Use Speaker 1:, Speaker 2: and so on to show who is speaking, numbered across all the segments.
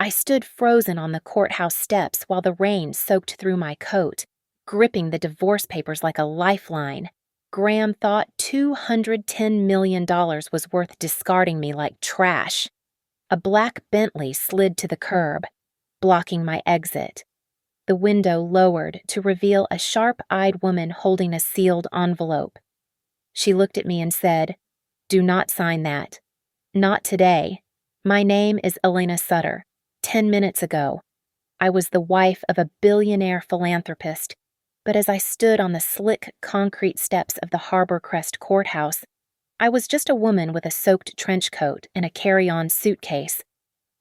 Speaker 1: I stood frozen on the courthouse steps while the rain soaked through my coat, gripping the divorce papers like a lifeline. Graham thought $210 million was worth discarding me like trash. A black Bentley slid to the curb, blocking my exit. The window lowered to reveal a sharp-eyed woman holding a sealed envelope. She looked at me and said, "Do not sign that. Not today. My name is Elena Sutter. 10 minutes ago. I was the wife of a billionaire philanthropist, but as I stood on the slick concrete steps of the Harbor Crest courthouse, I was just a woman with a soaked trench coat and a carry-on suitcase.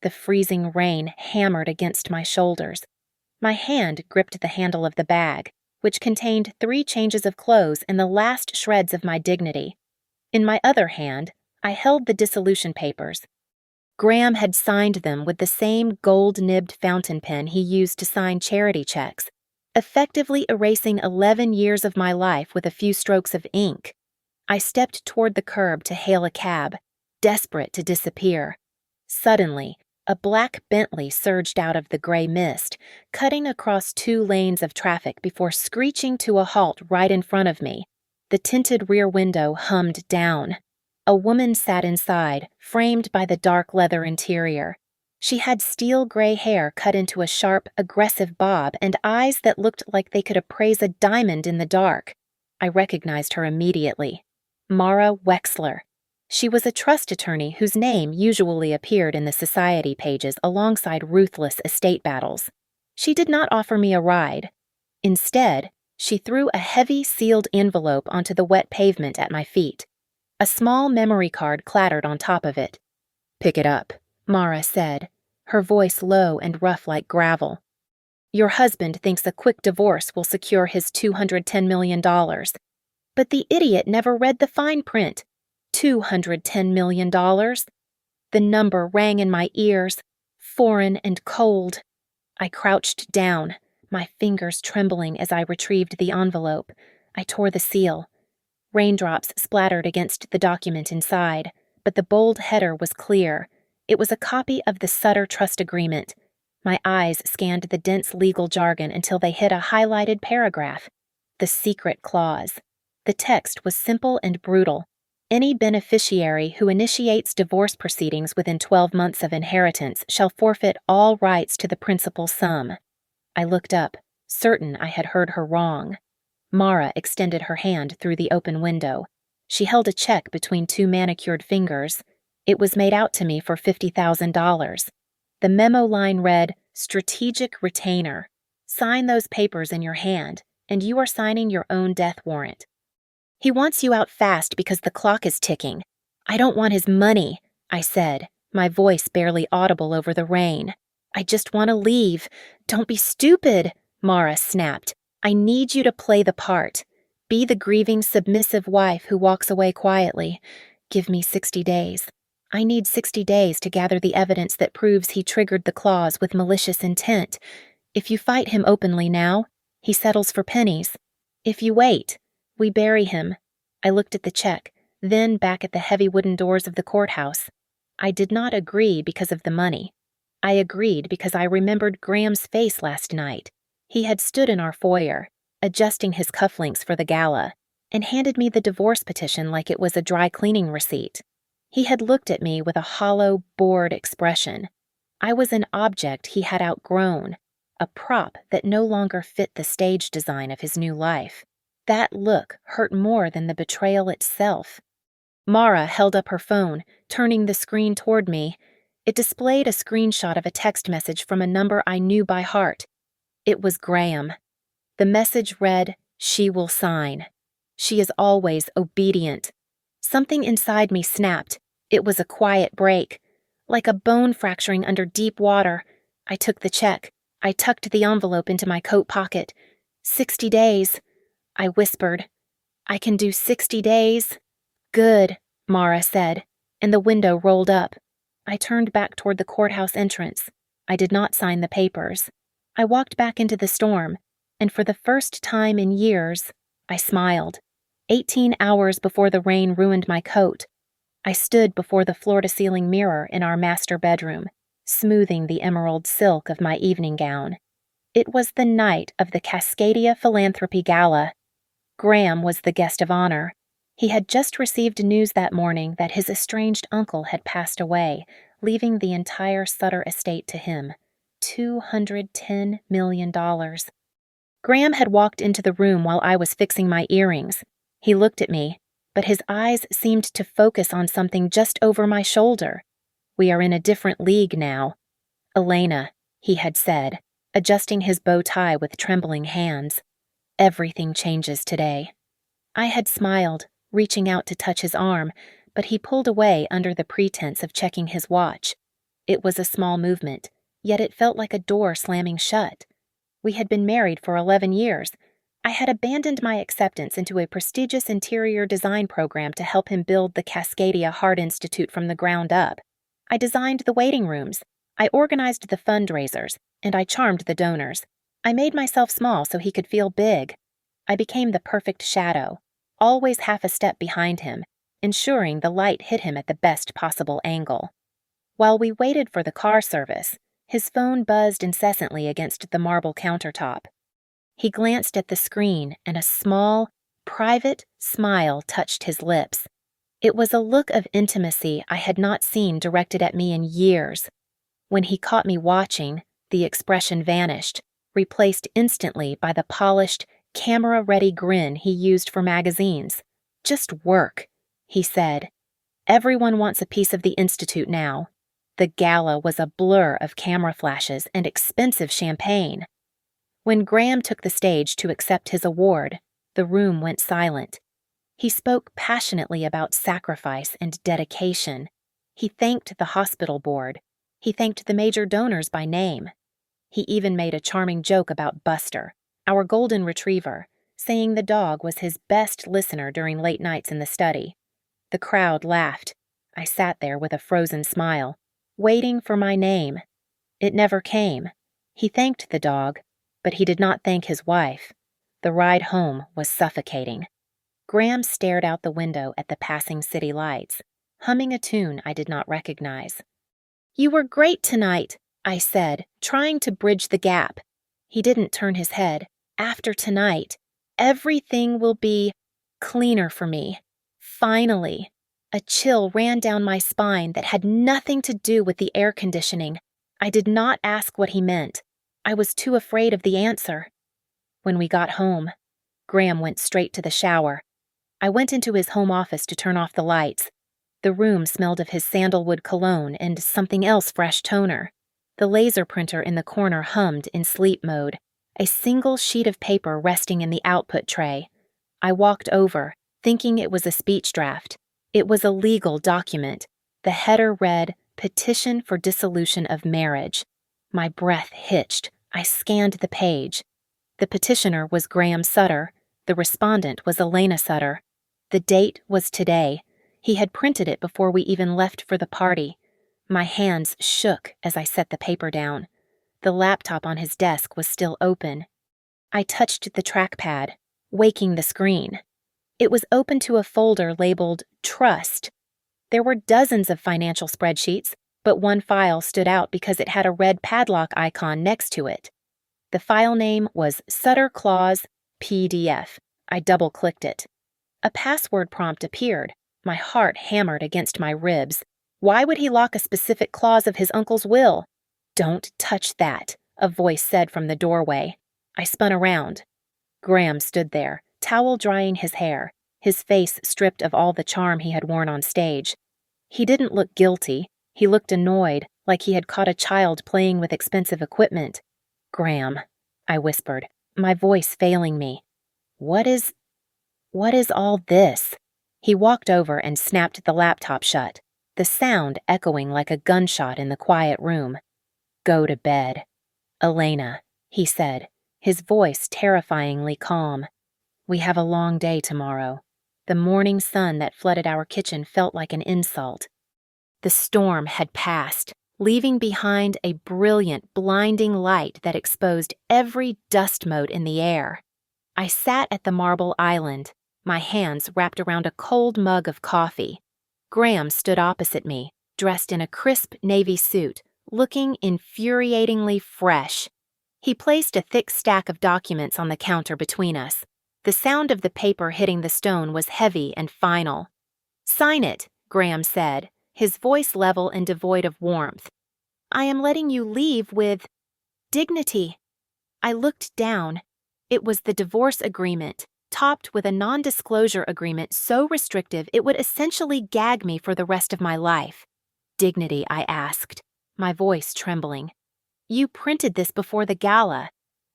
Speaker 1: The freezing rain hammered against my shoulders. My hand gripped the handle of the bag, which contained 3 changes of clothes and the last shreds of my dignity. In my other hand, I held the dissolution papers. Graham had signed them with the same gold-nibbed fountain pen he used to sign charity checks, effectively erasing 11 years of my life with a few strokes of ink. I stepped toward the curb to hail a cab, desperate to disappear. Suddenly, a black Bentley surged out of the gray mist, cutting across 2 lanes of traffic before screeching to a halt right in front of me. The tinted rear window hummed down. A woman sat inside, framed by the dark leather interior. She had steel gray hair cut into a sharp, aggressive bob and eyes that looked like they could appraise a diamond in the dark. I recognized her immediately. Mara Wexler. She was a trust attorney whose name usually appeared in the society pages alongside ruthless estate battles. She did not offer me a ride. Instead, she threw a heavy sealed envelope onto the wet pavement at my feet. A small memory card clattered on top of it. "Pick it up," Mara said, her voice low and rough like gravel. "Your husband thinks a quick divorce will secure his $210 million. But the idiot never read the fine print. $210 million. The number rang in my ears, foreign and cold. I crouched down, my fingers trembling as I retrieved the envelope. I tore the seal. Raindrops splattered against the document inside, but the bold header was clear. It was a copy of the Sutter Trust Agreement. My eyes scanned the dense legal jargon until they hit a highlighted paragraph. The secret clause. The text was simple and brutal. Any beneficiary who initiates divorce proceedings within 12 months of inheritance shall forfeit all rights to the principal sum. I looked up, certain I had heard her wrong. Mara extended her hand through the open window. She held a check between 2 manicured fingers. It was made out to me for $50,000. The memo line read, "Strategic Retainer. Sign those papers in your hand, and you are signing your own death warrant. He wants you out fast because the clock is ticking. I don't want his money," I said, my voice barely audible over the rain. "I just want to leave. Don't be stupid," Mara snapped. "I need you to play the part. Be the grieving, submissive wife who walks away quietly. Give me 60 days. I need 60 days to gather the evidence that proves he triggered the clause with malicious intent. If you fight him openly now, he settles for pennies. If you wait, we bury him." I looked at the check, then back at the heavy wooden doors of the courthouse. I did not agree because of the money. I agreed because I remembered Graham's face last night. He had stood in our foyer, adjusting his cufflinks for the gala, and handed me the divorce petition like it was a dry cleaning receipt. He had looked at me with a hollow, bored expression. I was an object he had outgrown, a prop that no longer fit the stage design of his new life. That look hurt more than the betrayal itself. Mara held up her phone, turning the screen toward me. It displayed a screenshot of a text message from a number I knew by heart. It was Graham. The message read, "She will sign. She is always obedient." Something inside me snapped. It was a quiet break. Like a bone fracturing under deep water, I took the check. I tucked the envelope into my coat pocket. 60 days. I whispered. "I can do 60 days." "Good," Mara said, and the window rolled up. I turned back toward the courthouse entrance. I did not sign the papers. I walked back into the storm, and for the first time in years, I smiled. 18 hours before the rain ruined my coat, I stood before the floor-to-ceiling mirror in our master bedroom, smoothing the emerald silk of my evening gown. It was the night of the Cascadia Philanthropy Gala. Graham was the guest of honor. He had just received news that morning that his estranged uncle had passed away, leaving the entire Sutter estate to him. $210 million. Graham had walked into the room while I was fixing my earrings. He looked at me, but his eyes seemed to focus on something just over my shoulder. We are in a different league now. Elena, he had said, adjusting his bow tie with trembling hands. Everything changes today. I had smiled, reaching out to touch his arm, but he pulled away under the pretense of checking his watch. It was a small movement, yet it felt like a door slamming shut. We had been married for 11 years. I had abandoned my acceptance into a prestigious interior design program to help him build the Cascadia Heart Institute from the ground up. I designed the waiting rooms. I organized the fundraisers, and I charmed the donors. I made myself small so he could feel big. I became the perfect shadow, always half a step behind him, ensuring the light hit him at the best possible angle. While we waited for the car service, his phone buzzed incessantly against the marble countertop. He glanced at the screen, and a small, private smile touched his lips. It was a look of intimacy I had not seen directed at me in years. When he caught me watching, the expression vanished, replaced instantly by the polished, camera-ready grin he used for magazines. "Just work," he said. "Everyone wants a piece of the Institute now." The gala was a blur of camera flashes and expensive champagne. When Graham took the stage to accept his award, the room went silent. He spoke passionately about sacrifice and dedication. He thanked the hospital board. He thanked the major donors by name. He even made a charming joke about Buster, our golden retriever, saying the dog was his best listener during late nights in the study. The crowd laughed. I sat there with a frozen smile, waiting for my name. It never came. He thanked the dog, but he did not thank his wife. The ride home was suffocating. Graham stared out the window at the passing city lights, humming a tune I did not recognize. "You were great tonight," I said, trying to bridge the gap. He didn't turn his head. "After tonight, everything will be cleaner for me. Finally." A chill ran down my spine that had nothing to do with the air conditioning. I did not ask what he meant. I was too afraid of the answer. When we got home, Graham went straight to the shower. I went into his home office to turn off the lights. The room smelled of his sandalwood cologne and something else fresh toner. The laser printer in the corner hummed in sleep mode, a single sheet of paper resting in the output tray. I walked over, thinking it was a speech draft. It was a legal document. The header read, "Petition for Dissolution of Marriage." My breath hitched. I scanned the page. The petitioner was Graham Sutter. The respondent was Elena Sutter. The date was today. He had printed it before we even left for the party. My hands shook as I set the paper down. The laptop on his desk was still open. I touched the trackpad, waking the screen. It was open to a folder labeled Trust. There were dozens of financial spreadsheets, but one file stood out because it had a red padlock icon next to it. The file name was Sutter Clause PDF. I double-clicked it. A password prompt appeared. My heart hammered against my ribs. Why would he lock a specific clause of his uncle's will? "Don't touch that," a voice said from the doorway. I spun around. Graham stood there, towel drying his hair, his face stripped of all the charm he had worn on stage. He didn't look guilty. He looked annoyed, like he had caught a child playing with expensive equipment. "Graham," I whispered, my voice failing me. What is all this?" He walked over and snapped the laptop shut, the sound echoing like a gunshot in the quiet room. "Go to bed." "Elena," he said, his voice terrifyingly calm. "We have a long day tomorrow." The morning sun that flooded our kitchen felt like an insult. The storm had passed, leaving behind a brilliant, blinding light that exposed every dust mote in the air. I sat at the marble island, my hands wrapped around a cold mug of coffee. Graham stood opposite me, dressed in a crisp navy suit, looking infuriatingly fresh. He placed a thick stack of documents on the counter between us. The sound of the paper hitting the stone was heavy and final. "Sign it," Graham said, his voice level and devoid of warmth. "I am letting you leave with dignity." I looked down. It was the divorce agreement, topped with a non-disclosure agreement so restrictive it would essentially gag me for the rest of my life. "Dignity?" I asked, my voice trembling. "You printed this before the gala.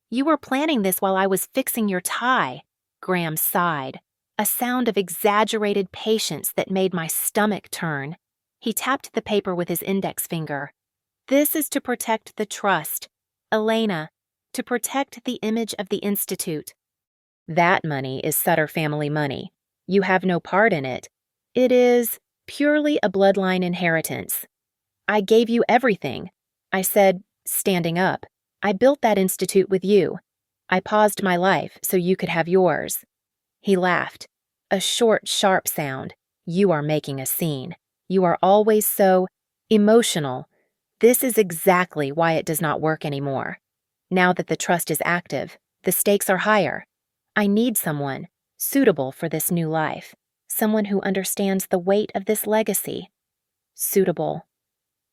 Speaker 1: You were planning this while I was fixing your tie." Graham sighed, a sound of exaggerated patience that made my stomach turn. He tapped the paper with his index finger. "This is to protect the trust. Elena, to protect the image of the Institute. That money is Sutter family money. You have no part in it. It is purely a bloodline inheritance. I gave you everything," I said, standing up. "I built that institute with you. I paused my life so you could have yours." He laughed, a short, sharp sound. "You are making a scene. You are always so emotional. This is exactly why it does not work anymore. Now that the trust is active, the stakes are higher. I need someone suitable for this new life, someone who understands the weight of this legacy." Suitable.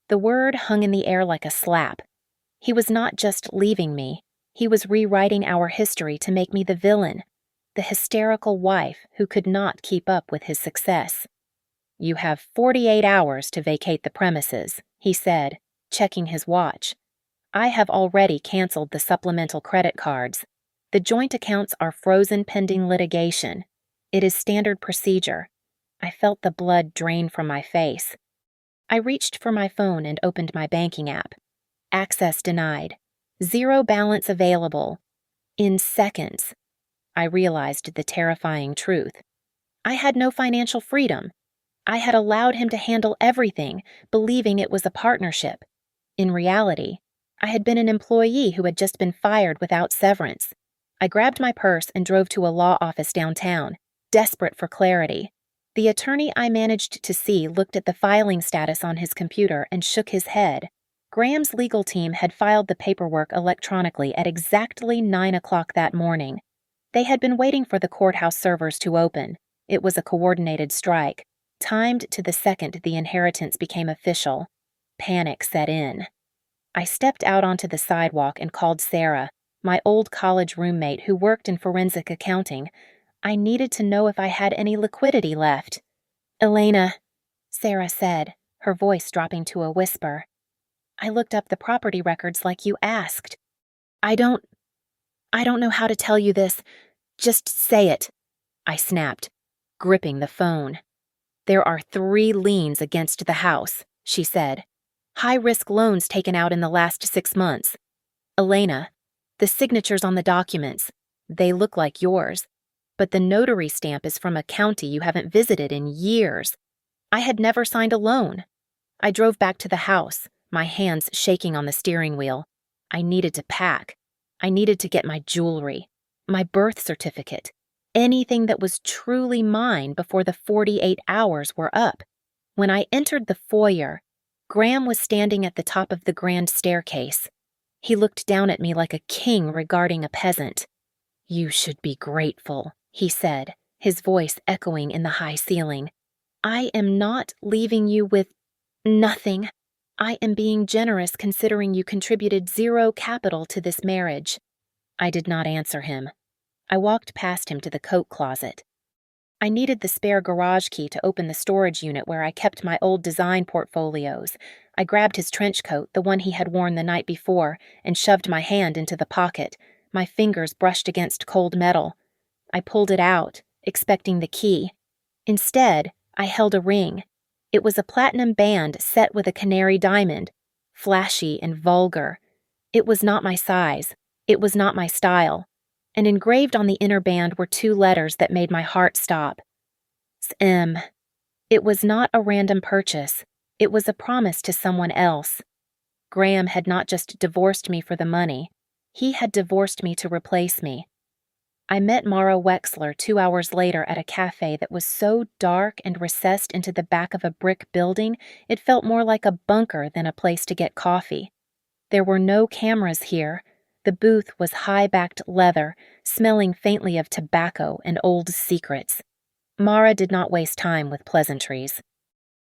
Speaker 1: The word hung in the air like a slap. He was not just leaving me. He was rewriting our history to make me the villain, the hysterical wife who could not keep up with his success. "You have 48 hours to vacate the premises," he said, checking his watch. "I have already canceled the supplemental credit cards. The joint accounts are frozen pending litigation. It is standard procedure." I felt the blood drain from my face. I reached for my phone and opened my banking app. Access denied. Zero balance available. In seconds, I realized the terrifying truth. I had no financial freedom. I had allowed him to handle everything, believing it was a partnership. In reality, I had been an employee who had just been fired without severance. I grabbed my purse and drove to a law office downtown, desperate for clarity. The attorney I managed to see looked at the filing status on his computer and shook his head. Graham's legal team had filed the paperwork electronically at exactly 9 o'clock that morning. They had been waiting for the courthouse servers to open. It was a coordinated strike, timed to the second the inheritance became official. Panic set in. I stepped out onto the sidewalk and called Sarah, my old college roommate who worked in forensic accounting. I needed to know if I had any liquidity left. "Elena," Sarah said, her voice dropping to a whisper. "I looked up the property records like you asked. I don't know how to tell you this. Just say it," I snapped, gripping the phone. "There are 3 liens against the house," she said. "High-risk loans taken out in the last 6 months. Elena, the signatures on the documents, they look like yours. But the notary stamp is from a county you haven't visited in years. I had never signed a loan." I drove back to the house, my hands shaking on the steering wheel. I needed to pack. I needed to get my jewelry, my birth certificate, anything that was truly mine before the 48 hours were up. When I entered the foyer, Graham was standing at the top of the grand staircase. He looked down at me like a king regarding a peasant. "You should be grateful," he said, his voice echoing in the high ceiling. "I am not leaving you with nothing. I am being generous considering you contributed 0 capital to this marriage." I did not answer him. I walked past him to the coat closet. I needed the spare garage key to open the storage unit where I kept my old design portfolios. I grabbed his trench coat, the one he had worn the night before, and shoved my hand into the pocket. My fingers brushed against cold metal. I pulled it out, expecting the key. Instead, I held a ring. It was a platinum band set with a canary diamond, flashy and vulgar. It was not my size. It was not my style. And engraved on the inner band were 2 letters that made my heart stop. SM. It was not a random purchase. It was a promise to someone else. Graham had not just divorced me for the money. He had divorced me to replace me. I met Mara Wexler 2 hours later at a cafe that was so dark and recessed into the back of a brick building, it felt more like a bunker than a place to get coffee. There were no cameras here. The booth was high-backed leather, smelling faintly of tobacco and old secrets. Mara did not waste time with pleasantries.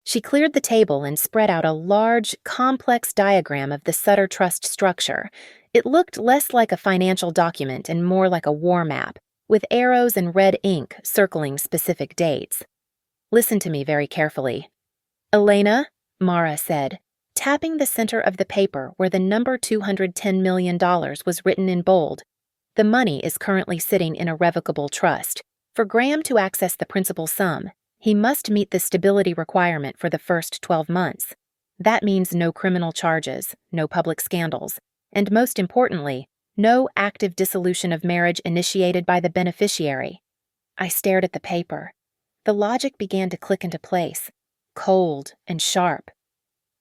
Speaker 1: She cleared the table and spread out a large, complex diagram of the Sutter Trust structure. It looked less like a financial document and more like a war map, with arrows and red ink circling specific dates. Listen to me very carefully. Elena, Mara said, tapping the center of the paper where the number $210 million was written in bold. The money is currently sitting in a revocable trust. For Graham to access the principal sum, he must meet the stability requirement for the first 12 months. That means no criminal charges, no public scandals, and most importantly, no active dissolution of marriage initiated by the beneficiary. I stared at the paper. The logic began to click into place, cold and sharp.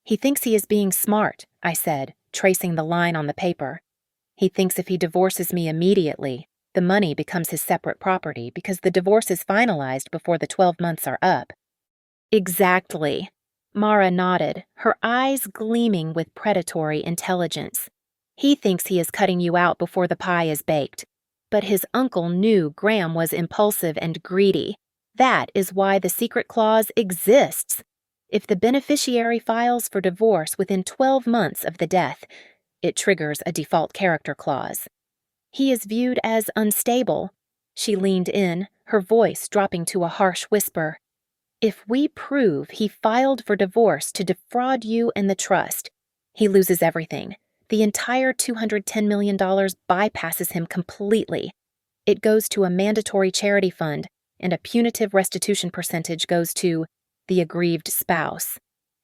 Speaker 1: He thinks he is being smart, I said, tracing the line on the paper. He thinks if he divorces me immediately, the money becomes his separate property because the divorce is finalized before the 12 months are up. Exactly. Mara nodded, her eyes gleaming with predatory intelligence. He thinks he is cutting you out before the pie is baked. But his uncle knew Graham was impulsive and greedy. That is why the secret clause exists. If the beneficiary files for divorce within 12 months of the death, it triggers a default character clause. He is viewed as unstable. She leaned in, her voice dropping to a harsh whisper. If we prove he filed for divorce to defraud you and the trust, he loses everything. The entire $210 million bypasses him completely. It goes to a mandatory charity fund, and a punitive restitution percentage goes to the aggrieved spouse.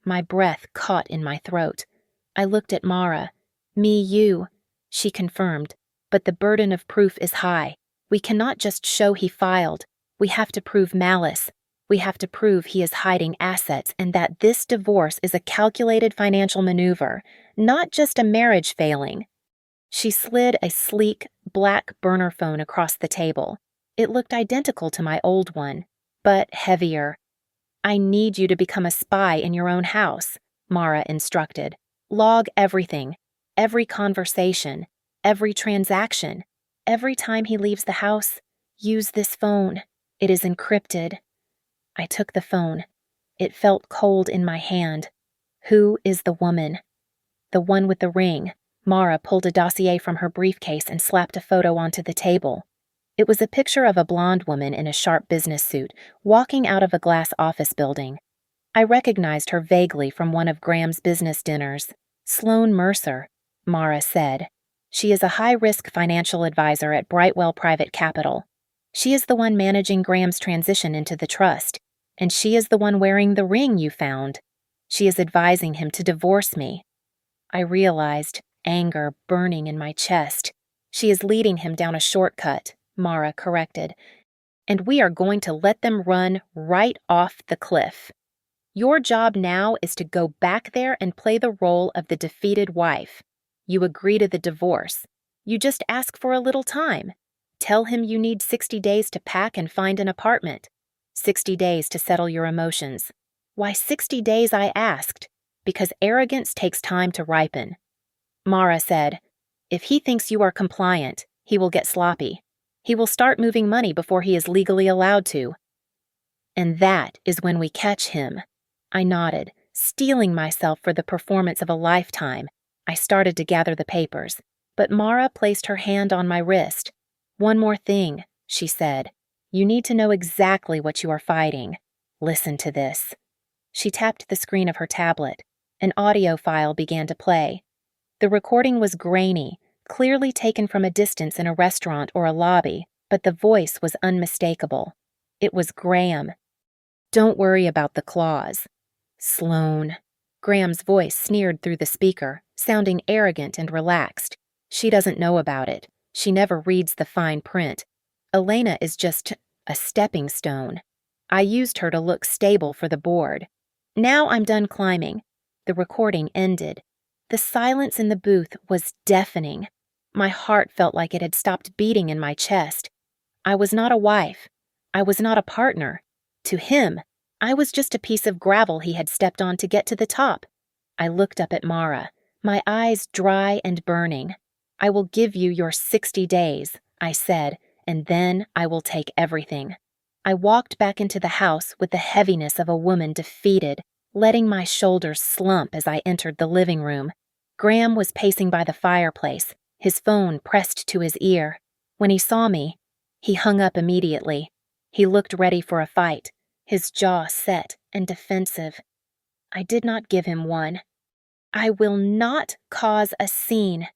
Speaker 1: My breath caught in my throat. I looked at Mara. Me, you, she confirmed. But the burden of proof is high. We cannot just show he filed. We have to prove malice. We have to prove he is hiding assets and that this divorce is a calculated financial maneuver, not just a marriage failing. She slid a sleek, black burner phone across the table. It looked identical to my old one, but heavier. I need you to become a spy in your own house, Mara instructed. Log everything, every conversation, every transaction. Every time he leaves the house, use this phone. It is encrypted. I took the phone. It felt cold in my hand. Who is the woman? The one with the ring. Mara pulled a dossier from her briefcase and slapped a photo onto the table. It was a picture of a blonde woman in a sharp business suit, walking out of a glass office building. I recognized her vaguely from one of Graham's business dinners. Sloan Mercer, Mara said. She is a high-risk financial advisor at Brightwell Private Capital. She is the one managing Graham's transition into the trust, and she is the one wearing the ring you found. She is advising him to divorce me. I realized, anger burning in my chest. She is leading him down a shortcut, Mara corrected, and we are going to let them run right off the cliff. Your job now is to go back there and play the role of the defeated wife. You agree to the divorce. You just ask for a little time. Tell him you need 60 days to pack and find an apartment. 60 days to settle your emotions. Why 60 days, I asked? Because arrogance takes time to ripen. Mara said, if he thinks you are compliant, he will get sloppy. He will start moving money before he is legally allowed to. And that is when we catch him. I nodded, steeling myself for the performance of a lifetime. I started to gather the papers, but Mara placed her hand on my wrist. One more thing, she said. You need to know exactly what you are fighting. Listen to this. She tapped the screen of her tablet. An audio file began to play. The recording was grainy, clearly taken from a distance in a restaurant or a lobby, but the voice was unmistakable. It was Graham. Don't worry about the clause. Sloan. Graham's voice sneered through the speaker, sounding arrogant and relaxed. She doesn't know about it. She never reads the fine print. Elena is just a stepping stone. I used her to look stable for the board. Now I'm done climbing. The recording ended. The silence in the booth was deafening. My heart felt like it had stopped beating in my chest. I was not a wife. I was not a partner. To him, I was just a piece of gravel he had stepped on to get to the top. I looked up at Mara, my eyes dry and burning. "I will give you your 60 days," I said, "and then I will take everything." I walked back into the house with the heaviness of a woman defeated, letting my shoulders slump as I entered the living room. Graham was pacing by the fireplace, his phone pressed to his ear. When he saw me, he hung up immediately. He looked ready for a fight, his jaw set and defensive. I did not give him one. "I will not cause a scene.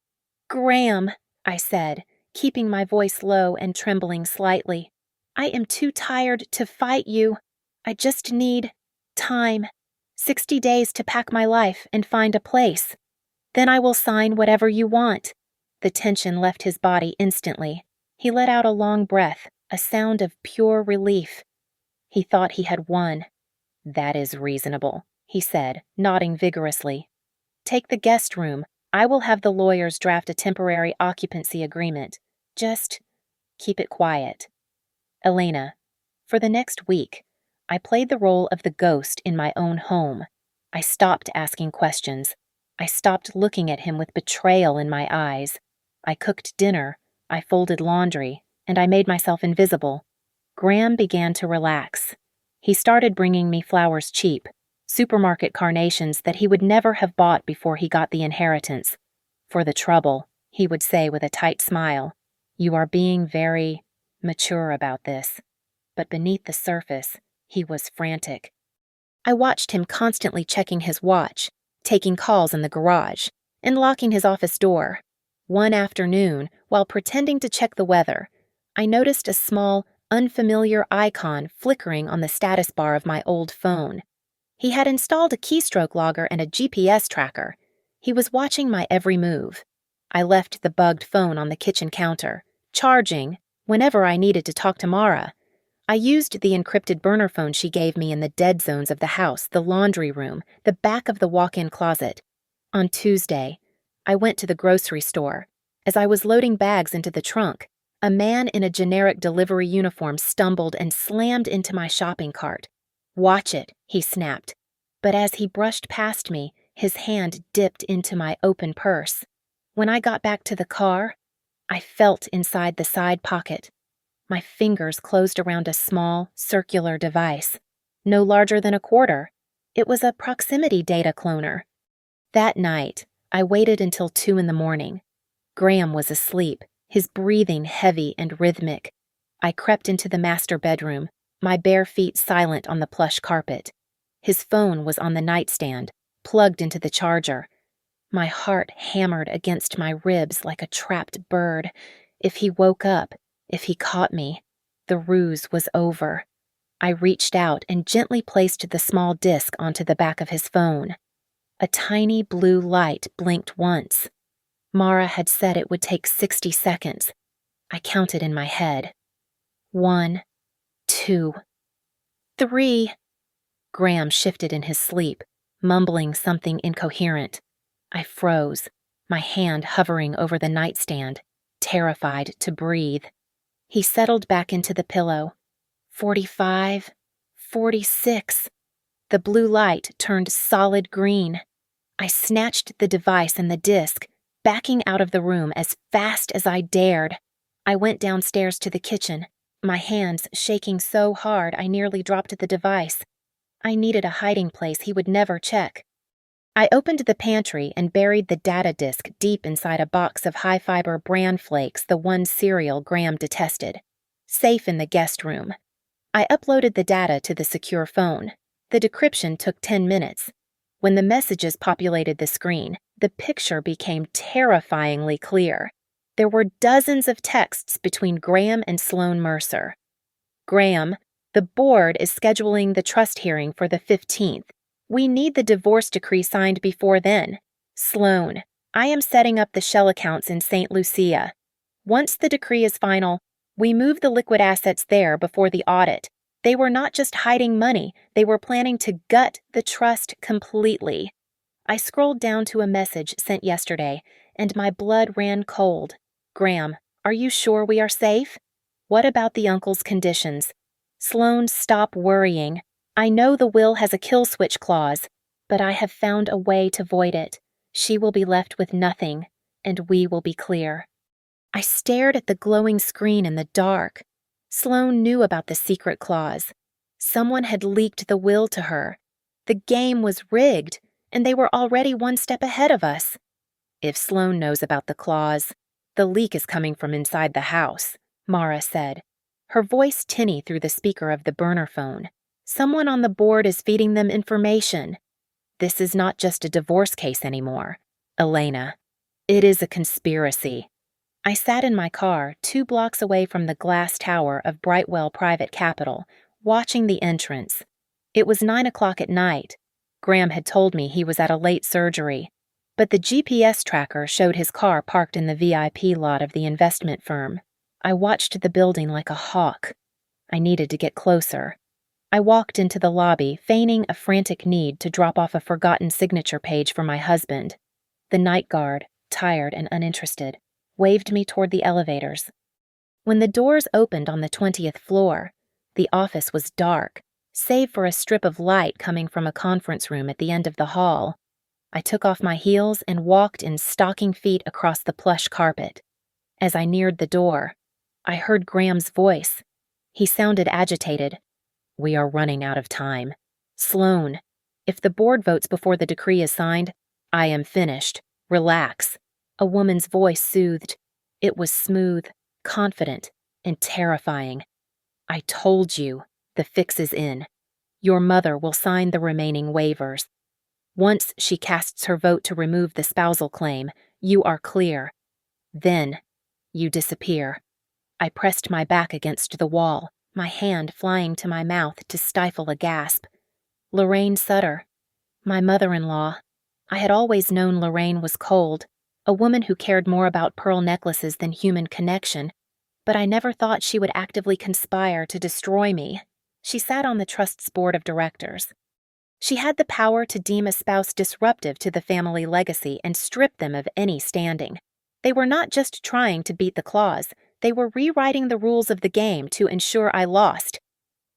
Speaker 1: Graham," I said, keeping my voice low and trembling slightly. "I am too tired to fight you. I just need time. 60 days to pack my life and find a place. Then I will sign whatever you want." The tension left his body instantly. He let out a long breath, a sound of pure relief. He thought he had won. "That is reasonable," he said, nodding vigorously. "Take the guest room. I will have the lawyers draft a temporary occupancy agreement. Just keep it quiet." Elena, for the next week, I played the role of the ghost in my own home. I stopped asking questions. I stopped looking at him with betrayal in my eyes. I cooked dinner, I folded laundry, and I made myself invisible. Graham began to relax. He started bringing me flowers cheap, supermarket carnations that he would never have bought before he got the inheritance. "For the trouble," he would say with a tight smile. "You are being very mature about this." But beneath the surface, he was frantic. I watched him constantly checking his watch, taking calls in the garage, and locking his office door. One afternoon, while pretending to check the weather, I noticed a small, unfamiliar icon flickering on the status bar of my old phone. He had installed a keystroke logger and a GPS tracker. He was watching my every move. I left the bugged phone on the kitchen counter, charging whenever I needed to talk to Mara. I used the encrypted burner phone she gave me in the dead zones of the house, the laundry room, the back of the walk-in closet. On Tuesday, I went to the grocery store. As I was loading bags into the trunk, a man in a generic delivery uniform stumbled and slammed into my shopping cart. "Watch it," he snapped. But as he brushed past me, his hand dipped into my open purse. When I got back to the car, I felt inside the side pocket. My fingers closed around a small, circular device, no larger than a quarter. It was a proximity data cloner. That night, I waited until 2 a.m. Graham was asleep, his breathing heavy and rhythmic. I crept into the master bedroom, my bare feet silent on the plush carpet. His phone was on the nightstand, plugged into the charger. My heart hammered against my ribs like a trapped bird. If he woke up, if he caught me, the ruse was over. I reached out and gently placed the small disc onto the back of his phone. A tiny blue light blinked once. Mara had said it would take 60 seconds. I counted in my head. 1, 2, 3. Graham shifted in his sleep, mumbling something incoherent. I froze, my hand hovering over the nightstand, terrified to breathe. He settled back into the pillow. 45, 46. The blue light turned solid green. I snatched the device and the disc, backing out of the room as fast as I dared. I went downstairs to the kitchen, my hands shaking so hard I nearly dropped the device. I needed a hiding place he would never check. I opened the pantry and buried the data disk deep inside a box of high-fiber bran flakes, the one cereal Graham detested. Safe in the guest room. I uploaded the data to the secure phone. The decryption took 10 minutes. When the messages populated the screen, the picture became terrifyingly clear. There were dozens of texts between Graham and Sloan Mercer. "Graham, the board is scheduling the trust hearing for the 15th. We need the divorce decree signed before then. Sloan, I am setting up the shell accounts in St. Lucia. Once the decree is final, we move the liquid assets there before the audit. They were not just hiding money, they were planning to gut the trust completely." I scrolled down to a message sent yesterday, and my blood ran cold. "Graham, are you sure we are safe?" What about the uncle's conditions? Sloan, stop worrying. I know the will has a kill switch clause, but I have found a way to void it. She will be left with nothing, and we will be clear. I stared at the glowing screen in the dark. Sloan knew about the secret clause. Someone had leaked the will to her. The game was rigged, and they were already one step ahead of us. If Sloan knows about the clause, the leak is coming from inside the house, Mara said, her voice tinny through the speaker of the burner phone. Someone on the board is feeding them information. This is not just a divorce case anymore, Elena. It is a conspiracy. I sat in my car 2 blocks away from the glass tower of Brightwell Private Capital, watching the entrance. It was 9 o'clock at night. Graham had told me he was at a late surgery, but the GPS tracker showed his car parked in the VIP lot of the investment firm. I watched the building like a hawk. I needed to get closer. I walked into the lobby, feigning a frantic need to drop off a forgotten signature page for my husband. The night guard, tired and uninterested, waved me toward the elevators. When the doors opened on the 20th floor, the office was dark, save for a strip of light coming from a conference room at the end of the hall. I took off my heels and walked in stocking feet across the plush carpet. As I neared the door, I heard Graham's voice. He sounded agitated. We are running out of time. Sloan, if the board votes before the decree is signed, I am finished. Relax. A woman's voice soothed. It was smooth, confident, and terrifying. I told you, the fix is in. Your mother will sign the remaining waivers. Once she casts her vote to remove the spousal claim, you are clear. Then, you disappear. I pressed my back against the wall, my hand flying to my mouth to stifle a gasp. Lorraine Sutter, my mother-in-law. I had always known Lorraine was cold, a woman who cared more about pearl necklaces than human connection, but I never thought she would actively conspire to destroy me. She sat on the trust's board of directors. She had the power to deem a spouse disruptive to the family legacy and strip them of any standing. They were not just trying to beat the clause, they were rewriting the rules of the game to ensure I lost.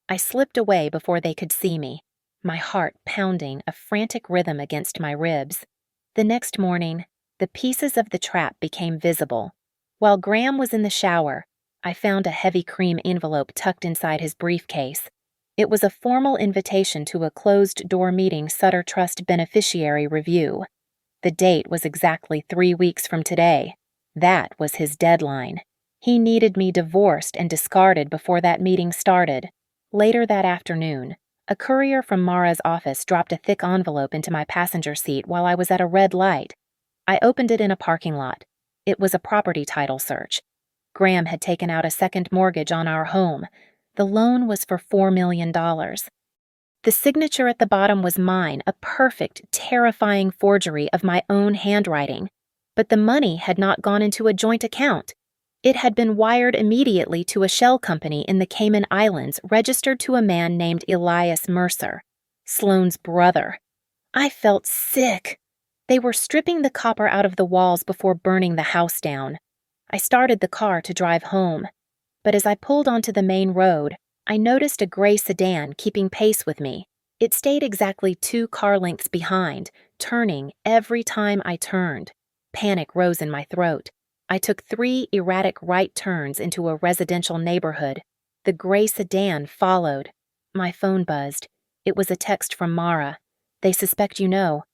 Speaker 1: I slipped away before they could see me, my heart pounding a frantic rhythm against my ribs. The next morning, the pieces of the trap became visible. While Graham was in the shower, I found a heavy cream envelope tucked inside his briefcase. It was a formal invitation to a closed-door meeting Sutter Trust beneficiary review. The date was exactly 3 weeks from today. That was his deadline. He needed me divorced and discarded before that meeting started. Later that afternoon, a courier from Mara's office dropped a thick envelope into my passenger seat while I was at a red light. I opened it in a parking lot. It was a property title search. Graham had taken out a second mortgage on our home. The loan was for $4 million. The signature at the bottom was mine, a perfect, terrifying forgery of my own handwriting. But the money had not gone into a joint account. It had been wired immediately to a shell company in the Cayman Islands registered to a man named Elias Mercer, Sloane's brother. I felt sick. They were stripping the copper out of the walls before burning the house down. I started the car to drive home. But as I pulled onto the main road, I noticed a gray sedan keeping pace with me. It stayed exactly 2 car lengths behind, turning every time I turned. Panic rose in my throat. I took 3 erratic right turns into a residential neighborhood. The gray sedan followed. My phone buzzed. It was a text from Mara. They suspect you know.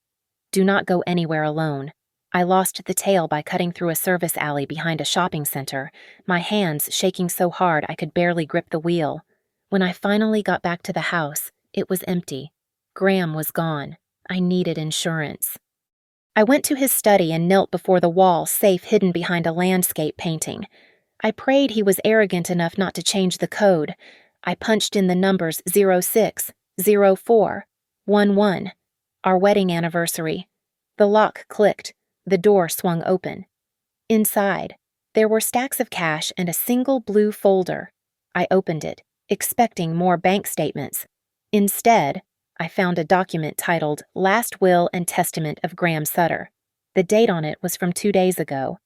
Speaker 1: Do not go anywhere alone. I lost the tail by cutting through a service alley behind a shopping center, my hands shaking so hard I could barely grip the wheel. When I finally got back to the house, it was empty. Graham was gone. I needed insurance. I went to his study and knelt before the wall, safe hidden behind a landscape painting. I prayed he was arrogant enough not to change the code. I punched in the numbers 06, 04, 11, our wedding anniversary. The lock clicked. The door swung open. Inside, there were stacks of cash and a single blue folder. I opened it, expecting more bank statements. Instead, I found a document titled Last Will and Testament of Graham Sutter. The date on it was from 2 days ago.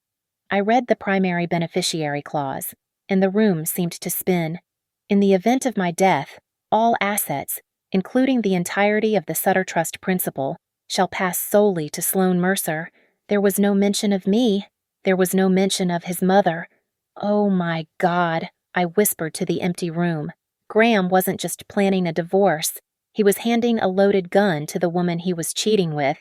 Speaker 1: I read the primary beneficiary clause. and the room seemed to spin. In the event of my death, all assets, including the entirety of the Sutter Trust principal, shall pass solely to Sloan Mercer. There was no mention of me. There was no mention of his mother. Oh my God, I whispered to the empty room. Graham wasn't just planning a divorce. He was handing a loaded gun to the woman he was cheating with.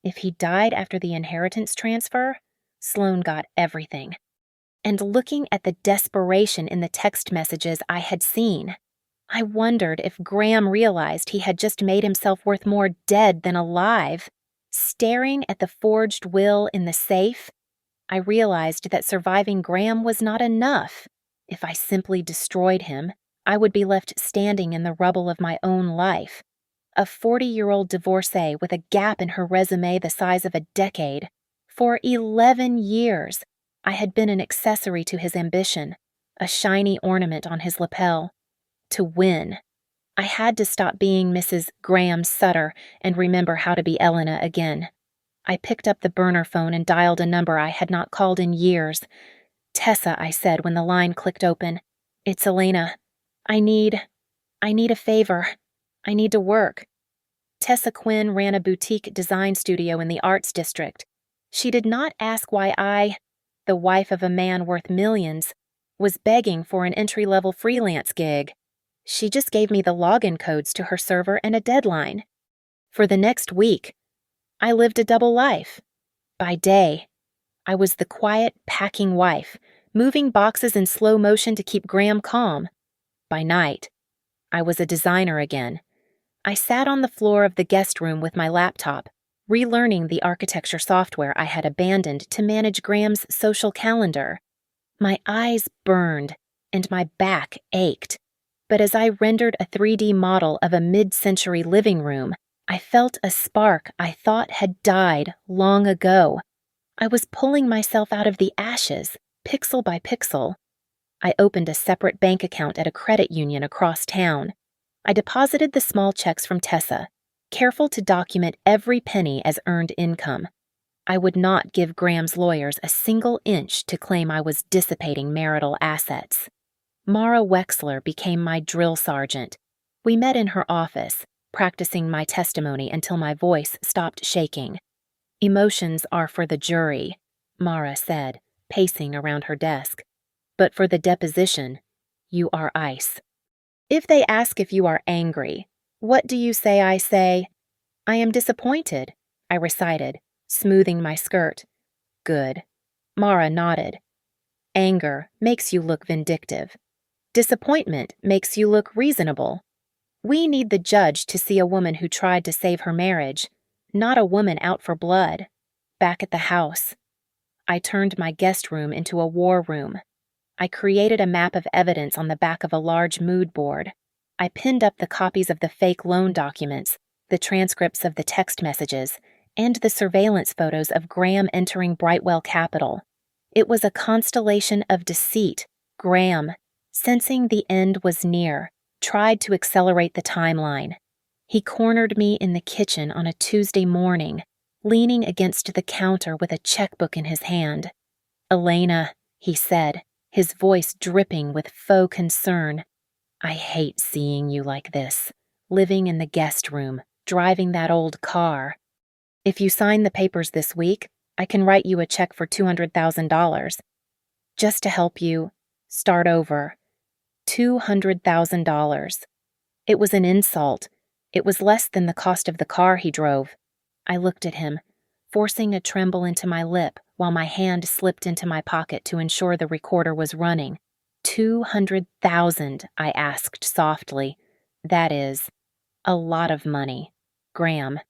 Speaker 1: If he died after the inheritance transfer, Sloan got everything. And looking at the desperation in the text messages I had seen, I wondered if Graham realized he had just made himself worth more dead than alive. Staring at the forged will in the safe, I realized that surviving Graham was not enough. If I simply destroyed him, I would be left standing in the rubble of my own life. A 40-year-old divorcee with a gap in her resume the size of a decade. For 11 years, I had been an accessory to his ambition, a shiny ornament on his lapel. To win, I had to stop being Mrs. Graham Sutter and remember how to be Elena again. I picked up the burner phone and dialed a number I had not called in years. "Tessa," I said when the line clicked open. "It's Elena. I need a favor. I need to work." Tessa Quinn ran a boutique design studio in the Arts District. She did not ask why I, the wife of a man worth millions, was begging for an entry-level freelance gig. She just gave me the login codes to her server and a deadline. For the next week, I lived a double life. By day, I was the quiet, packing wife, moving boxes in slow motion to keep Graham calm. By night, I was a designer again. I sat on the floor of the guest room with my laptop, relearning the architecture software I had abandoned to manage Graham's social calendar. My eyes burned, and my back ached. But as I rendered a 3D model of a mid-century living room, I felt a spark I thought had died long ago. I was pulling myself out of the ashes, pixel by pixel. I opened a separate bank account at a credit union across town. I deposited the small checks from Tessa, careful to document every penny as earned income. I would not give Graham's lawyers a single inch to claim I was dissipating marital assets. Mara Wexler became my drill sergeant. We met in her office, practicing my testimony until my voice stopped shaking. "Emotions are for the jury," Mara said, pacing around her desk. "But for the deposition, you are ice. If they ask if you are angry, what do you say I say?" "I am disappointed," I recited, smoothing my skirt. "Good." Mara nodded. "Anger makes you look vindictive. Disappointment makes you look reasonable. We need the judge to see a woman who tried to save her marriage, not a woman out for blood." Back at the house, I turned my guest room into a war room. I created a map of evidence on the back of a large mood board. I pinned up the copies of the fake loan documents, the transcripts of the text messages, and the surveillance photos of Graham entering Brightwell Capital. It was a constellation of deceit. Graham, sensing the end was near, tried to accelerate the timeline. He cornered me in the kitchen on a Tuesday morning, leaning against the counter with a checkbook in his hand. "Elena," he said, his voice dripping with faux concern, "I hate seeing you like this, living in the guest room, driving that old car. If you sign the papers this week, I can write you a check for $200,000. Just to help you start over. $200,000. It was an insult. It was less than the cost of the car he drove. I looked at him, forcing a tremble into my lip while my hand slipped into my pocket to ensure the recorder was running. 200,000, I asked softly. That is a lot of money, Graham.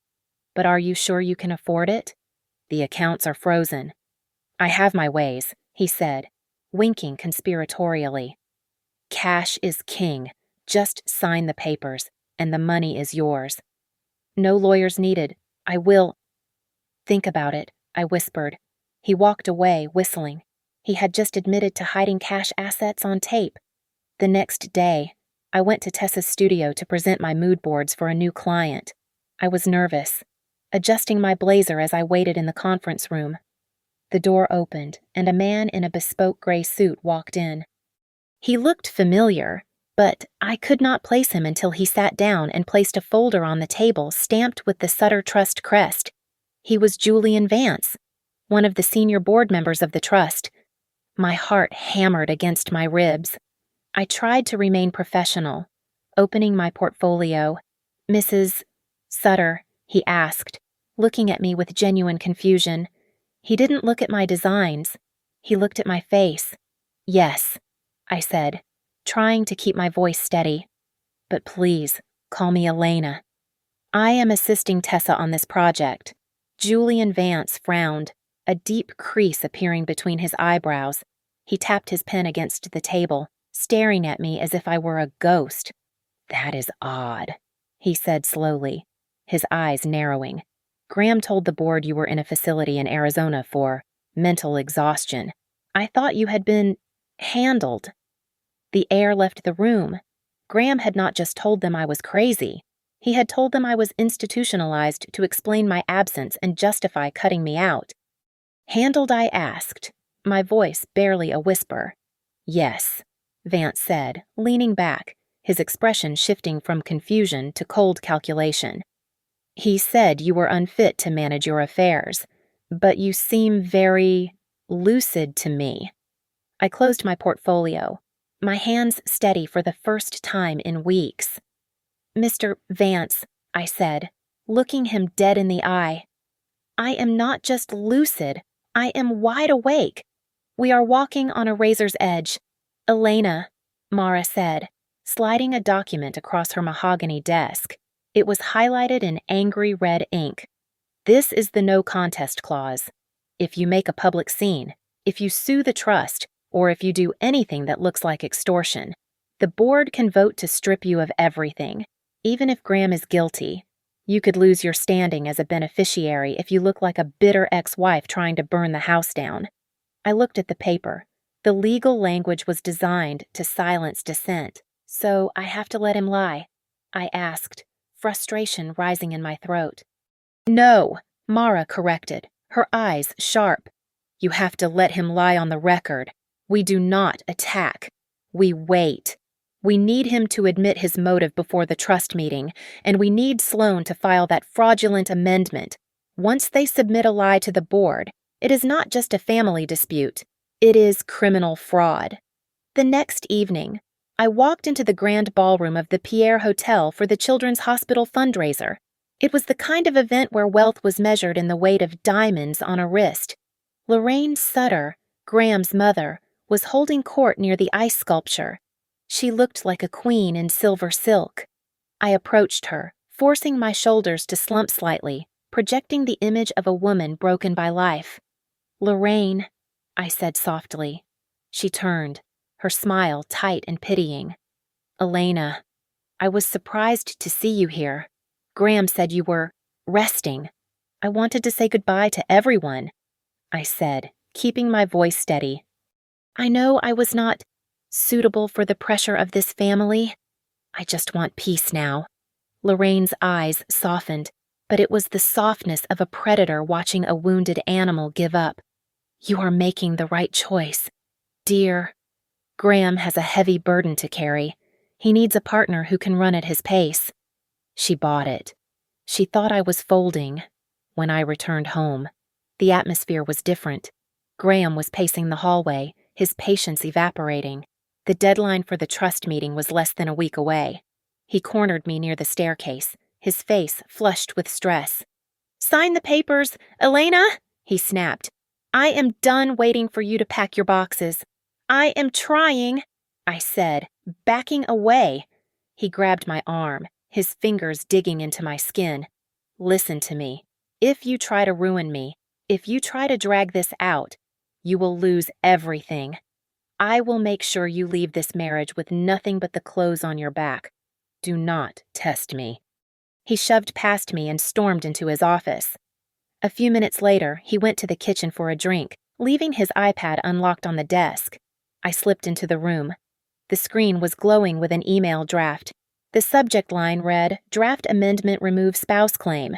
Speaker 1: But are you sure you can afford it? The accounts are frozen. I have my ways, he said, winking conspiratorially. Cash is king. Just sign the papers, and the money is yours. No lawyers needed. I will. Think about it, I whispered. He walked away, whistling. He had just admitted to hiding cash assets on tape. The next day, I went to Tessa's studio to present my mood boards for a new client. I was nervous, adjusting my blazer as I waited in the conference room. The door opened, and a man in a bespoke gray suit walked in. He looked familiar, but I could not place him until he sat down and placed a folder on the table stamped with the Sutter Trust crest. He was Julian Vance, one of the senior board members of the trust. My heart hammered against my ribs. I tried to remain professional, opening my portfolio. "Mrs. Sutter," he asked, looking at me with genuine confusion. He didn't look at my designs. He looked at my face. "Yes," I said, trying to keep my voice steady. "But please, call me Elena. I am assisting Tessa on this project." Julian Vance frowned, a deep crease appearing between his eyebrows. He tapped his pen against the table, staring at me as if I were a ghost. "That is odd," he said slowly, his eyes narrowing. "Graham told the board you were in a facility in Arizona for mental exhaustion. I thought you had been handled." The air left the room. Graham had not just told them I was crazy. He had told them I was institutionalized to explain my absence and justify cutting me out. "Handled?" I asked, my voice barely a whisper. "Yes," Vance said, leaning back, his expression shifting from confusion to cold calculation. "He said you were unfit to manage your affairs, but you seem very lucid to me." I closed my portfolio, my hands steady for the first time in weeks. "Mr. Vance," I said, looking him dead in the eye, "I am not just lucid, I am wide awake. We are walking on a razor's edge." "Elena," Mara said, sliding a document across her mahogany desk. It was highlighted in angry red ink. "This is the no contest clause. If you make a public scene, if you sue the trust, or if you do anything that looks like extortion, the board can vote to strip you of everything, even if Graham is guilty. You could lose your standing as a beneficiary if you look like a bitter ex-wife trying to burn the house down." I looked at the paper. The legal language was designed to silence dissent. "So I have to let him lie?" I asked, frustration rising in my throat. "No," Mara corrected, her eyes sharp. "You have to let him lie on the record. We do not attack. We wait. We need him to admit his motive before the trust meeting, and we need Sloan to file that fraudulent amendment. Once they submit a lie to the board, it is not just a family dispute. It is criminal fraud." The next evening, I walked into the grand ballroom of the Pierre Hotel for the Children's Hospital fundraiser. It was the kind of event where wealth was measured in the weight of diamonds on a wrist. Lorraine Sutter, Graham's mother, was holding court near the ice sculpture. She looked like a queen in silver silk. I approached her, forcing my shoulders to slump slightly, projecting the image of a woman broken by life. "Lorraine," I said softly. She turned, her smile tight and pitying. "Elena, I was surprised to see you here. Graham said you were resting. I wanted to say goodbye to everyone," I said, keeping my voice steady. "I know I was not suitable for the pressure of this family. I just want peace now." Lorraine's eyes softened, but it was the softness of a predator watching a wounded animal give up. "You are making the right choice, dear. Graham has a heavy burden to carry. He needs a partner who can run at his pace." She bought it. She thought I was folding. When I returned home, the atmosphere was different. Graham was pacing the hallway, his patience evaporating. The deadline for the trust meeting was less than a week away. He cornered me near the staircase, his face flushed with stress. "Sign the papers, Elena," he snapped. "I am done waiting for you to pack your boxes." "I am trying," I said, backing away. He grabbed my arm, his fingers digging into my skin. "Listen to me. If you try to ruin me, if you try to drag this out, you will lose everything. I will make sure you leave this marriage with nothing but the clothes on your back. Do not test me." He shoved past me and stormed into his office. A few minutes later, he went to the kitchen for a drink, leaving his iPad unlocked on the desk. I slipped into the room. The screen was glowing with an email draft. The subject line read, "Draft Amendment Remove Spouse Claim."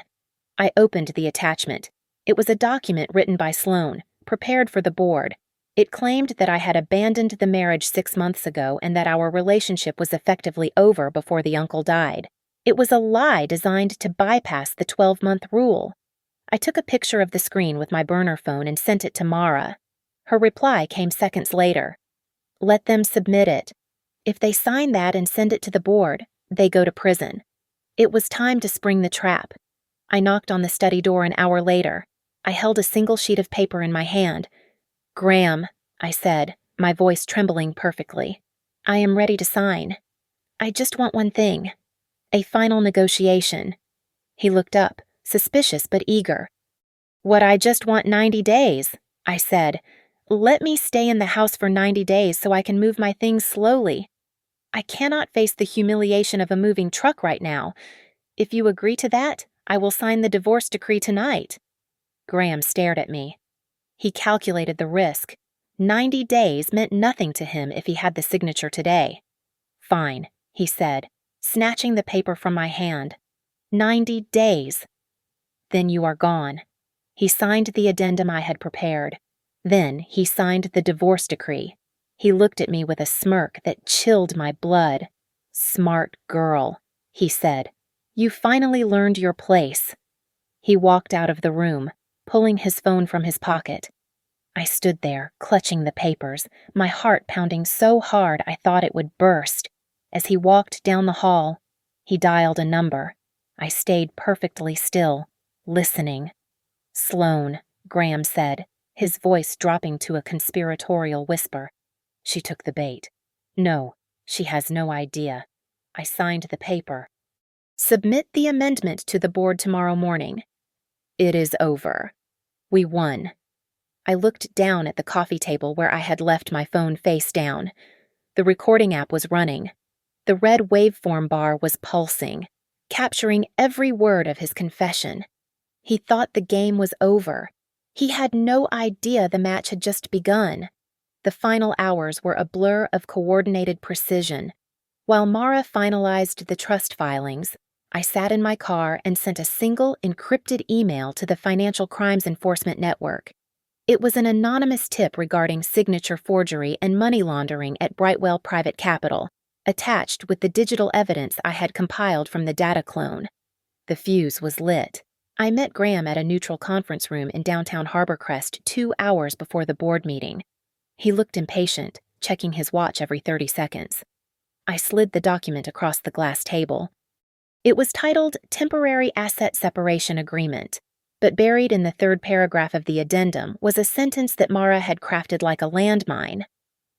Speaker 1: I opened the attachment. It was a document written by Sloan, prepared for the board. It claimed that I had abandoned the marriage 6 months ago and that our relationship was effectively over before the uncle died. It was a lie designed to bypass the 12-month rule. I took a picture of the screen with my burner phone and sent it to Mara. Her reply came seconds later. Let them submit it. If they sign that and send it to the board, they go to prison. It was time to spring the trap. I knocked on the study door an hour later. I held a single sheet of paper in my hand. Graham, I said, my voice trembling perfectly. I am ready to sign. I just want one thing. A final negotiation. He looked up, suspicious but eager. What I just want 90 days, I said. Let me stay in the house for 90 days so I can move my things slowly. I cannot face the humiliation of a moving truck right now. If you agree to that, I will sign the divorce decree tonight. Graham stared at me. He calculated the risk. 90 days meant nothing to him if he had the signature today. Fine, he said, snatching the paper from my hand. 90 days. Then you are gone. He signed the addendum I had prepared. Then he signed the divorce decree. He looked at me with a smirk that chilled my blood. Smart girl, he said. You finally learned your place. He walked out of the room, pulling his phone from his pocket. I stood there, clutching the papers, my heart pounding so hard I thought it would burst. As he walked down the hall, he dialed a number. I stayed perfectly still, listening. Sloan, Graham said, his voice dropping to a conspiratorial whisper. She took the bait. No, she has no idea. I signed the paper. Submit the amendment to the board tomorrow morning. It is over. We won. I looked down at the coffee table where I had left my phone face down. The recording app was running. The red waveform bar was pulsing, capturing every word of his confession. He thought the game was over. He had no idea the match had just begun. The final hours were a blur of coordinated precision. While Mara finalized the trust filings, I sat in my car and sent a single encrypted email to the Financial Crimes Enforcement Network. It was an anonymous tip regarding signature forgery and money laundering at Brightwell Private Capital, attached with the digital evidence I had compiled from the data clone. The fuse was lit. I met Graham at a neutral conference room in downtown Harborcrest 2 hours before the board meeting. He looked impatient, checking his watch every 30 seconds. I slid the document across the glass table. It was titled Temporary Asset Separation Agreement, but buried in the third paragraph of the addendum was a sentence that Mara had crafted like a landmine.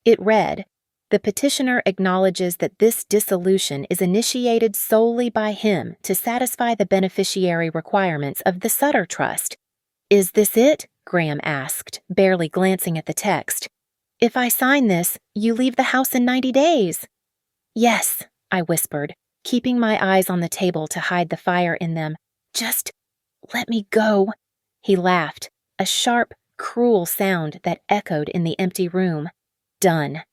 Speaker 1: It read, "The petitioner acknowledges that this dissolution is initiated solely by him to satisfy the beneficiary requirements of the Sutter Trust." "Is this it?" Graham asked, barely glancing at the text. "If I sign this, you leave the house in 90 days. "Yes," I whispered, keeping my eyes on the table to hide the fire in them. "Just let me go." He laughed, a sharp, cruel sound that echoed in the empty room. Done.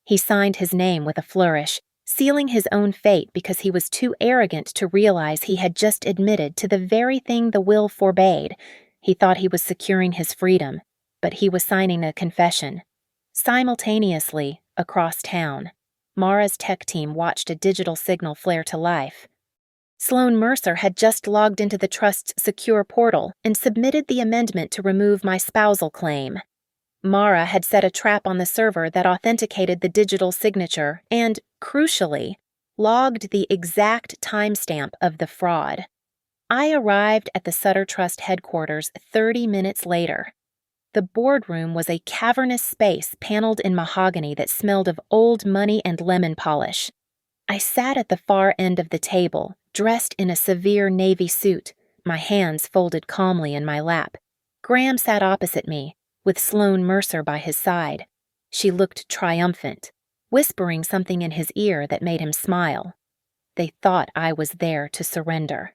Speaker 1: He signed his name with a flourish, sealing his own fate because he was too arrogant to realize he had just admitted to the very thing the will forbade. He thought he was securing his freedom, but he was signing a confession. Simultaneously, across town, Mara's tech team watched a digital signal flare to life. Sloan Mercer had just logged into the Trust's secure portal and submitted the amendment to remove my spousal claim. Mara had set a trap on the server that authenticated the digital signature and, crucially, logged the exact timestamp of the fraud. I arrived at the Sutter Trust headquarters 30 minutes later. The boardroom was a cavernous space paneled in mahogany that smelled of old money and lemon polish. I sat at the far end of the table, dressed in a severe navy suit, my hands folded calmly in my lap. Graham sat opposite me, with Sloan Mercer by his side. She looked triumphant, whispering something in his ear that made him smile. They thought I was there to surrender.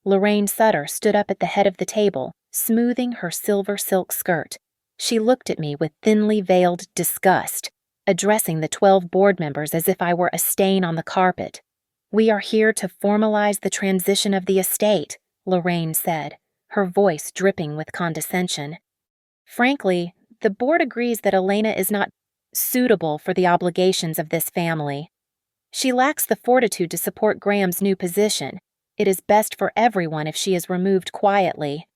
Speaker 1: Lorraine Sutter stood up at the head of the table, smoothing her silver silk skirt. She looked at me with thinly veiled disgust, addressing the 12 board members as if I were a stain on the carpet. "We are here to formalize the transition of the estate," Lorraine said, her voice dripping with condescension. "Frankly, The board agrees that Elena is not suitable for the obligations of this family. She lacks the fortitude to support Graham's new position. It is best for everyone if she is removed quietly.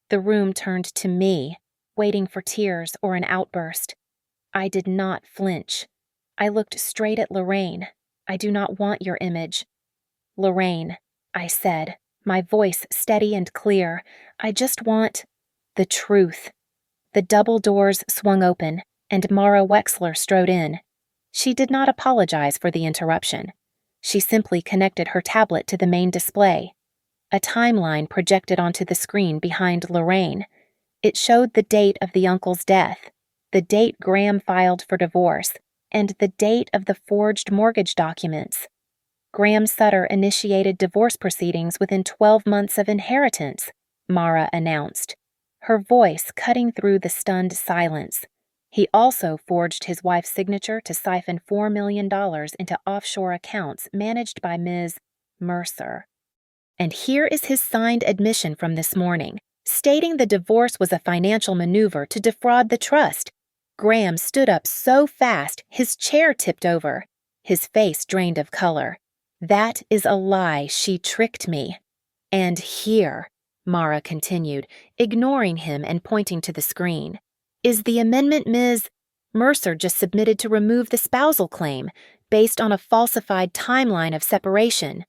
Speaker 1: The room turned to me, waiting for tears or an outburst. I did not flinch. I looked straight at Lorraine. I do not want your image. Lorraine, I said, my voice steady and clear. I just want the truth. The double doors swung open, and Mara Wexler strode in. She did not apologize for the interruption. She simply connected her tablet to the main display. A timeline projected onto the screen behind Lorraine. It showed the date of the uncle's death, the date Graham filed for divorce, and the date of the forged mortgage documents. Graham Sutter initiated divorce proceedings within 12 months of inheritance, Mara announced, her voice cutting through the stunned silence. He also forged his wife's signature to siphon $4 million into offshore accounts managed by Ms. Mercer. And here is his signed admission from this morning, stating the divorce was a financial maneuver to defraud the trust. Graham stood up so fast his chair tipped over. His face drained of color. That is a lie. She tricked me. And here, Mara continued, ignoring him and pointing to the screen, is the amendment Ms. Mercer just submitted to remove the spousal claim based on a falsified timeline of separation.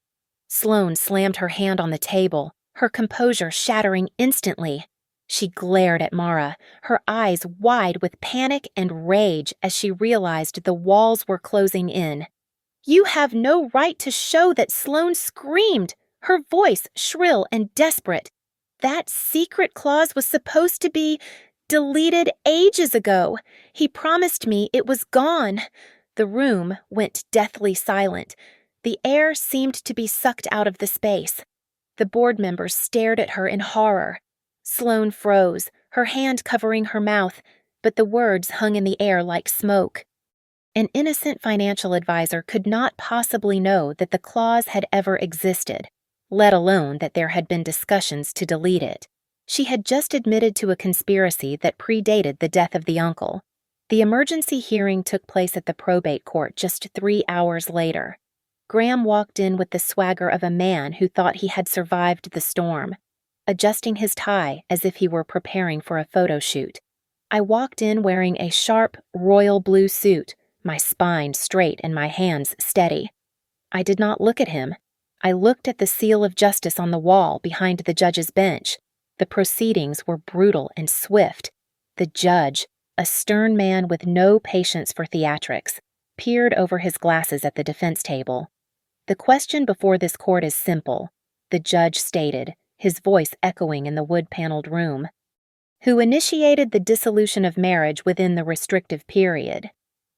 Speaker 1: Sloane slammed her hand on the table, her composure shattering instantly. She glared at Mara, her eyes wide with panic and rage as she realized the walls were closing in. You have no right to show that Sloane screamed, her voice shrill and desperate. That secret clause was supposed to be deleted ages ago. He promised me it was gone. The room went deathly silent. The air seemed to be sucked out of the space. The board members stared at her in horror. Sloane froze, her hand covering her mouth, but the words hung in the air like smoke. An innocent financial advisor could not possibly know that the clause had ever existed, let alone that there had been discussions to delete it. She had just admitted to a conspiracy that predated the death of the uncle. The emergency hearing took place at the probate court just 3 hours later. Graham walked in with the swagger of a man who thought he had survived the storm, adjusting his tie as if he were preparing for a photo shoot. I walked in wearing a sharp, royal blue suit, my spine straight and my hands steady. I did not look at him. I looked at the seal of justice on the wall behind the judge's bench. The proceedings were brutal and swift. The judge, a stern man with no patience for theatrics, peered over his glasses at the defense table. The question before this court is simple, the judge stated, his voice echoing in the wood-paneled room. Who initiated the dissolution of marriage within the restrictive period?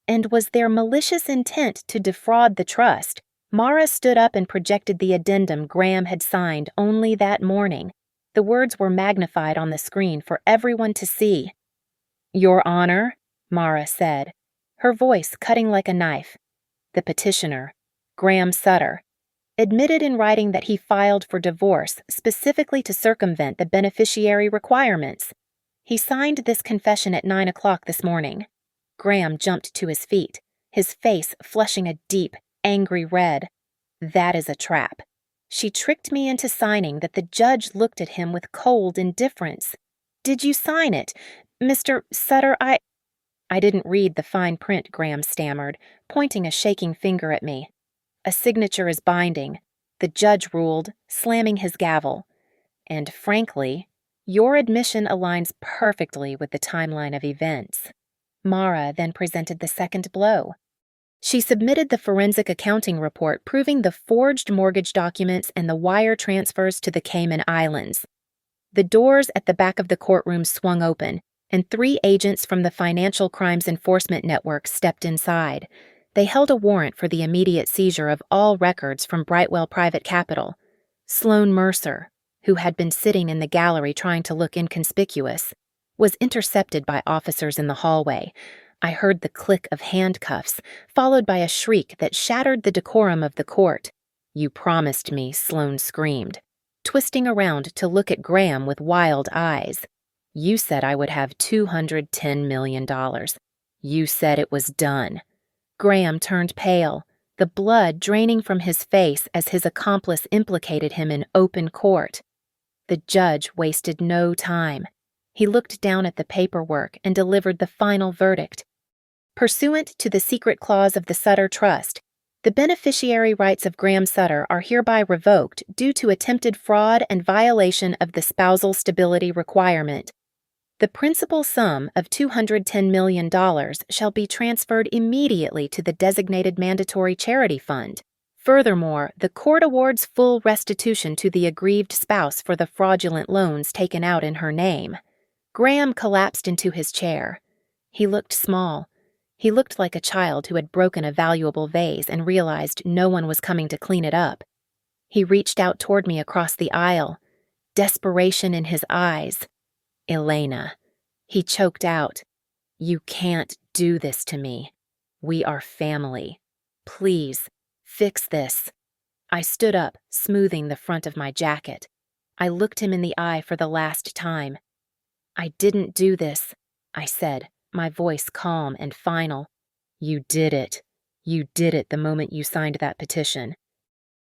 Speaker 1: And was there malicious intent to defraud the trust? Mara stood up and projected the addendum Graham had signed only that morning. The words were magnified on the screen for everyone to see. Your Honor, Mara said, her voice cutting like a knife. The petitioner, Graham Sutter, admitted in writing that he filed for divorce specifically to circumvent the beneficiary requirements. He signed this confession at 9 o'clock this morning. Graham jumped to his feet, his face flushing a deep, angry red. That is a trap. She tricked me into signing that the judge looked at him with cold indifference. Did you sign it? Mr. Sutter, I didn't read the fine print, Graham stammered, pointing a shaking finger at me. A signature is binding, the judge ruled, slamming his gavel. And frankly, your admission aligns perfectly with the timeline of events. Mara then presented the second blow. She submitted the forensic accounting report proving the forged mortgage documents and the wire transfers to the Cayman Islands. The doors at the back of the courtroom swung open, and 3 agents from the Financial Crimes Enforcement Network stepped inside. They held a warrant for the immediate seizure of all records from Brightwell Private Capital. Sloane Mercer, who had been sitting in the gallery trying to look inconspicuous, was intercepted by officers in the hallway. I heard the click of handcuffs, followed by a shriek that shattered the decorum of the court. You promised me, Sloane screamed, twisting around to look at Graham with wild eyes. You said I would have $210 million. You said it was done. Graham turned pale, the blood draining from his face as his accomplice implicated him in open court. The judge wasted no time. He looked down at the paperwork and delivered the final verdict. Pursuant to the secret clause of the Sutter Trust, the beneficiary rights of Graham Sutter are hereby revoked due to attempted fraud and violation of the spousal stability requirement. The principal sum of $210 million shall be transferred immediately to the designated mandatory charity fund. Furthermore, the court awards full restitution to the aggrieved spouse for the fraudulent loans taken out in her name. Graham collapsed into his chair. He looked small. He looked like a child who had broken a valuable vase and realized no one was coming to clean it up. He reached out toward me across the aisle, desperation in his eyes. Elena, he choked out. You can't do this to me. We are family. Please, fix this. I stood up, smoothing the front of my jacket. I looked him in the eye for the last time. I didn't do this, I said, my voice calm and final. You did it. You did it the moment you signed that petition.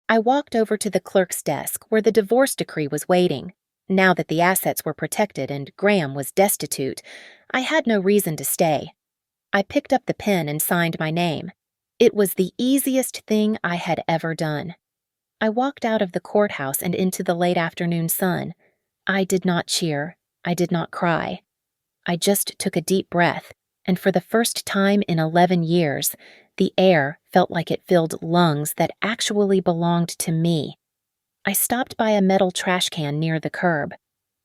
Speaker 1: I walked over to the clerk's desk where the divorce decree was waiting. Now that the assets were protected and Graham was destitute, I had no reason to stay. I picked up the pen and signed my name. It was the easiest thing I had ever done. I walked out of the courthouse and into the late afternoon sun. I did not cheer. I did not cry. I just took a deep breath, and for the first time in 11 years, the air felt like it filled lungs that actually belonged to me. I stopped by a metal trash can near the curb.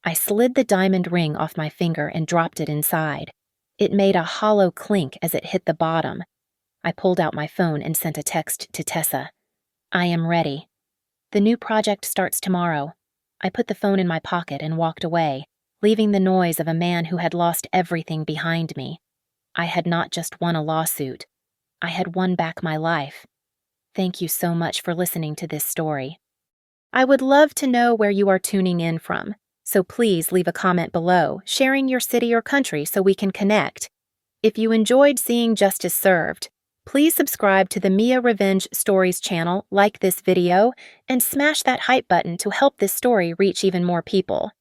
Speaker 1: I slid the diamond ring off my finger and dropped it inside. It made a hollow clink as it hit the bottom. I pulled out my phone and sent a text to Tessa. I am ready. The new project starts tomorrow. I put the phone in my pocket and walked away, leaving the noise of a man who had lost everything behind me. I had not just won a lawsuit. I had won back my life. Thank you so much for listening to this story. I would love to know where you are tuning in from, so please leave a comment below, sharing your city or country so we can connect. If you enjoyed seeing justice served, please subscribe to the Mia Revenge Stories channel, like this video, and smash that hype button to help this story reach even more people.